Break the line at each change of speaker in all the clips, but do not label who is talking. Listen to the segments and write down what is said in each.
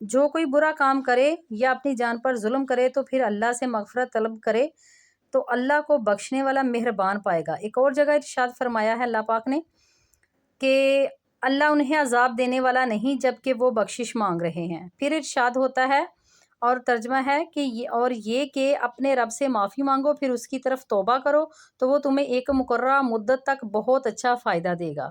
جو کوئی برا کام کرے یا اپنی جان پر ظلم کرے تو پھر اللہ سے مغفرت طلب کرے تو اللہ کو بخشنے والا مہربان پائے گا۔ ایک اور جگہ ارشاد فرمایا ہے اللہ پاک نے کہ اللہ انہیں عذاب دینے والا نہیں جبکہ وہ بخشش مانگ رہے ہیں۔ پھر ارشاد ہوتا ہے اور ترجمہ ہے کہ یہ کہ اپنے رب سے معافی مانگو پھر اس کی طرف توبہ کرو تو وہ تمہیں ایک مقررہ مدت تک بہت اچھا فائدہ دے گا۔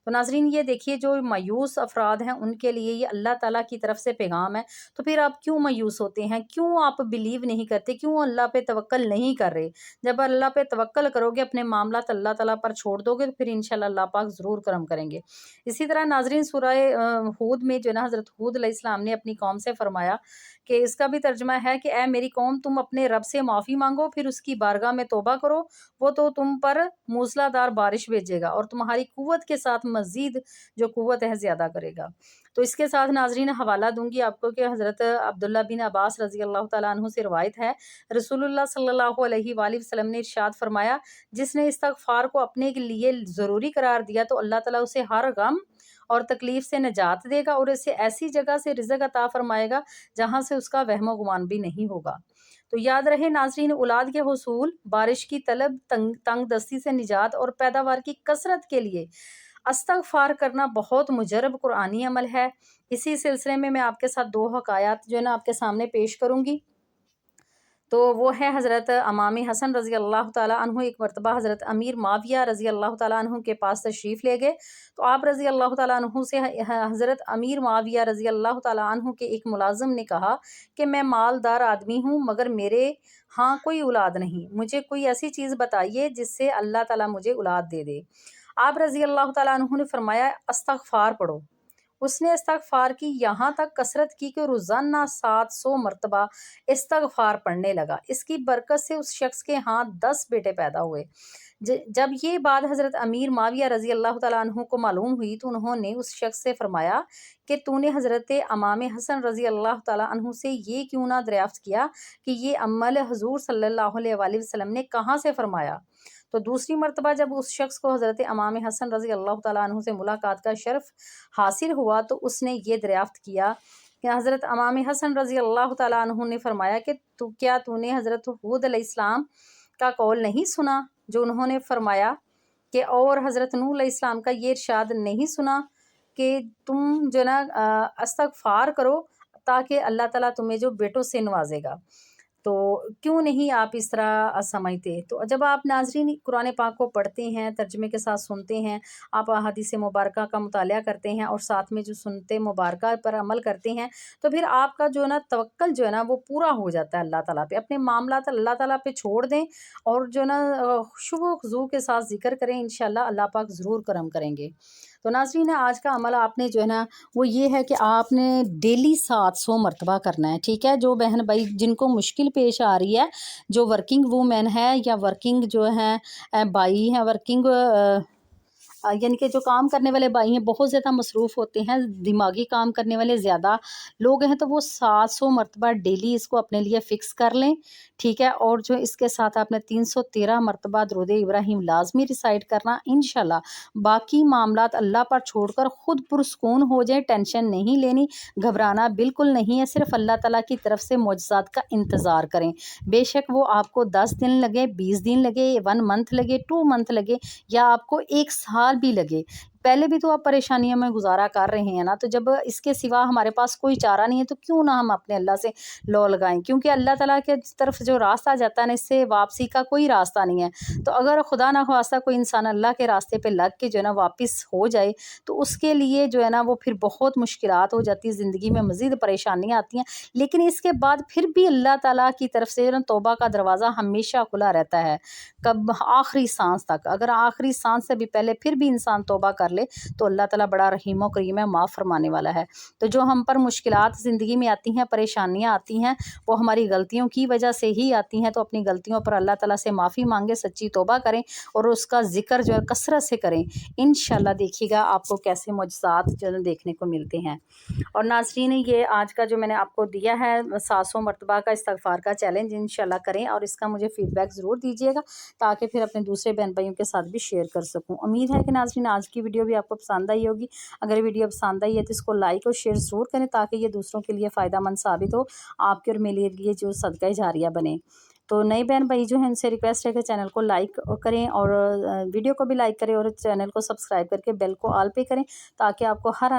تو ناظرین یہ دیکھیے جو مایوس افراد ہیں ان کے لیے یہ اللہ تعالیٰ کی طرف سے پیغام ہے۔ تو پھر آپ کیوں مایوس ہوتے ہیں؟ کیوں آپ بلیو نہیں کرتے؟ کیوں اللہ پہ توکل نہیں کر رہے؟ جب اللہ پہ توکل کرو گے، اپنے معاملات اللہ تعالیٰ پر چھوڑ دو گے تو پھر انشاءاللہ اللہ پاک ضرور کرم کریں گے۔ اسی طرح ناظرین سورہ ہود میں جو ہے نا حضرت ہود علیہ السلام نے اپنی قوم سے فرمایا کہ اس کا بھی ترجمہ ہے کہ اے میری قوم تم اپنے رب سے معافی مانگو پھر اس کی بارگاہ میں توبہ کرو، وہ تو تم پر موسلا دار بارش بھیجے گا اور تمہاری قوت کے ساتھ مزید جو قوت ہے زیادہ کرے گا۔ تو اس کے ساتھ ناظرین حوالہ دوں گی آپ کو کہ حضرت عبداللہ بن عباس رضی اللہ تعالیٰ عنہ سے روایت ہے، رسول اللہ صلی اللہ علیہ وآلہ وسلم نے ارشاد فرمایا جس نے استغفار کو اپنے لیے ضروری قرار دیا تو اللہ تعالیٰ اسے ہر غم اور تکلیف سے نجات دے گا اور اسے ایسی جگہ سے رزق عطا فرمائے گا جہاں سے اس کا وہم و گمان بھی نہیں ہوگا۔ تو یاد رہے ناظرین، اولاد کے حصول، بارش کی طلب، تنگ دستی سے نجات اور پیداوار کی کثرت کے لیے استغفار کرنا بہت مجرب قرآنی عمل ہے۔ اسی سلسلے میں آپ کے ساتھ دو حکایات جو ہے نا آپ کے سامنے پیش کروں گی۔ تو وہ ہے حضرت امام حسن رضی اللہ تعالیٰ عنہ ایک مرتبہ حضرت امیر معاویہ رضی اللہ تعالیٰ عنہ کے پاس تشریف لے گئے تو آپ رضی اللہ تعالیٰ عنہ سے حضرت امیر معاویہ رضی اللہ تعالیٰ عنہ کے ایک ملازم نے کہا کہ میں مالدار آدمی ہوں مگر میرے ہاں کوئی اولاد نہیں، مجھے کوئی ایسی چیز بتائیے جس سے اللہ تعالیٰ مجھے اولاد دے دے۔ آپ رضی اللہ تعالیٰ عنہ نے فرمایا استغفار پڑھو۔ اس نے استغفار کی یہاں تک کثرت کی کہ روزانہ 700 مرتبہ استغفار پڑھنے لگا۔ اس کی برکت سے اس شخص کے ہاں 10 بیٹے پیدا ہوئے۔ جب یہ بات حضرت امیر معاویہ رضی اللہ تعالیٰ عنہ کو معلوم ہوئی تو انہوں نے اس شخص سے فرمایا کہ تو نے حضرت امام حسن رضی اللہ تعالیٰ عنہ سے یہ کیوں نہ دریافت کیا کہ یہ عمل حضور صلی اللہ علیہ وآلہ وسلم نے کہاں سے فرمایا؟ تو دوسری مرتبہ جب اس شخص کو حضرت امام حسن رضی اللہ تعالیٰ عنہ سے ملاقات کا شرف حاصل ہوا تو اس نے یہ دریافت کیا کہ حضرت امام حسن رضی اللہ تعالیٰ عنہ نے فرمایا کہ کیا تو نے حضرت ہود علیہ السلام کا قول نہیں سنا جو انہوں نے فرمایا کہ اور حضرت نوح علیہ السلام کا یہ ارشاد نہیں سنا کہ تم جو نا استغفار کرو تاکہ اللہ تعالیٰ تمہیں جو بیٹوں سے نوازے گا؟ تو کیوں نہیں آپ اس طرح سمجھتے؟ تو جب آپ ناظرین قرآن پاک کو پڑھتے ہیں، ترجمے کے ساتھ سنتے ہیں، آپ احادیث مبارکہ کا مطالعہ کرتے ہیں اور ساتھ میں جو سنتے مبارکہ پر عمل کرتے ہیں تو پھر آپ کا جو ہے نا توکل جو ہے نا وہ پورا ہو جاتا ہے اللہ تعالیٰ پہ۔ اپنے معاملات اللہ تعالیٰ پہ چھوڑ دیں اور جو ہے نا خشوع و خضوع کے ساتھ ذکر کریں، انشاءاللہ اللہ پاک ضرور کرم کریں گے۔ تو ناظرین آج کا عمل آپ نے جو ہے نا وہ یہ ہے کہ آپ نے ڈیلی 700 مرتبہ کرنا ہے، ٹھیک ہے؟ جو بہن بھائی جن کو مشکل پیش آ رہی ہے، جو ورکنگ وومین ہے یا ورکنگ جو ہیں بھائی ہیں، ورکنگ یعنی کہ جو کام کرنے والے بھائی ہیں بہت زیادہ مصروف ہوتے ہیں، دماغی کام کرنے والے زیادہ لوگ ہیں، تو وہ 700 مرتبہ ڈیلی اس کو اپنے لیے فکس کر لیں، ٹھیک ہے؟ اور جو اس کے ساتھ آپ نے 313 مرتبہ درود ابراہیم لازمی ریسائٹ کرنا انشاءاللہ۔ باقی معاملات اللہ پر چھوڑ کر خود پرسکون ہو جائیں، ٹینشن نہیں لینی، گھبرانا بالکل نہیں ہے، صرف اللہ تعالیٰ کی طرف سے معجزات کا انتظار کریں۔ بے شک وہ آپ کو 10 دن لگے، 20 دن لگے، 1 منتھ لگے، 2 منتھ لگے یا آپ کو 1 سال بھی لگے، پہلے بھی تو آپ پریشانیوں میں گزارا کر رہے ہیں نا، تو جب اس کے سوا ہمارے پاس کوئی چارہ نہیں ہے تو کیوں نہ ہم اپنے اللہ سے لو لگائیں، کیونکہ اللہ تعالیٰ کے طرف جو راستہ جاتا ہے نا اس سے واپسی کا کوئی راستہ نہیں ہے۔ تو اگر خدا نہ خواستہ کوئی انسان اللہ کے راستے پہ لگ کے جو ہے نا واپس ہو جائے تو اس کے لیے جو ہے نا وہ پھر بہت مشکلات ہو جاتی ہے، زندگی میں مزید پریشانیاں آتی ہیں، لیکن اس کے بعد پھر بھی اللہ تعالیٰ کی طرف سے توبہ کا دروازہ ہمیشہ کھلا رہتا ہے، کب آخری سانس تک۔ اگر آخری سانس سے بھی پہلے پھر بھی انسان توبہ کر لے تو اللہ تعالیٰ بڑا رحیم و کریم ہے، معاف فرمانے والا ہے۔ تو جو ہم پر مشکلات زندگی میں آتی ہیں، پریشانیاں آتی ہیں، وہ ہماری غلطیوں کی وجہ سے ہی آتی ہیں، تو اپنی غلطیوں پر اللہ تعالیٰ سے معافی مانگے، سچی توبہ کریں اور اس کا ذکر جو ہے کثرت سے کریں، انشاءاللہ دیکھیے گا آپ کو کیسے معجزات جو ہے دیکھنے کو ملتے ہیں۔ اور ناظرین یہ آج کا جو میں نے آپ کو دیا ہے 700 مرتبہ کا استغفار کا چیلنج، انشاءاللہ کریں اور اس کا مجھے فیڈ بیک ضرور دیجیے گا تاکہ پھر اپنے دوسرے بہن بھائیوں کے ساتھ بھی شیئر کر سکوں۔ امید ہے کہ ناظرین آج کی ویڈیو ویڈیو بھی آپ کو پسند آئی ہوگی. اگر ویڈیو پسند آئی ہے تو اس کو لائک اور شیئر ضرور کریں تاکہ یہ دوسروں کے لیے فائدہ مند ثابت ہو، آپ کے اور میرے لیے جو صدقہ جاریہ بنے. تو نئے بہن بھائی جو ہیں ان سے ریکویسٹ ہے کہ چینل کو لائک کریں اور ویڈیو کو بھی لائک کریں اور چینل کو سبسکرائب کر کے بیل کو آل پہ کریں تاکہ آپ کو ہر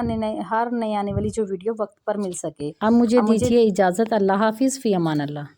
نئی آنے والی جو ویڈیو وقت پر مل سکے. اب مجھے دیجیے اجازت. اللہ حافظ، فی امان اللہ.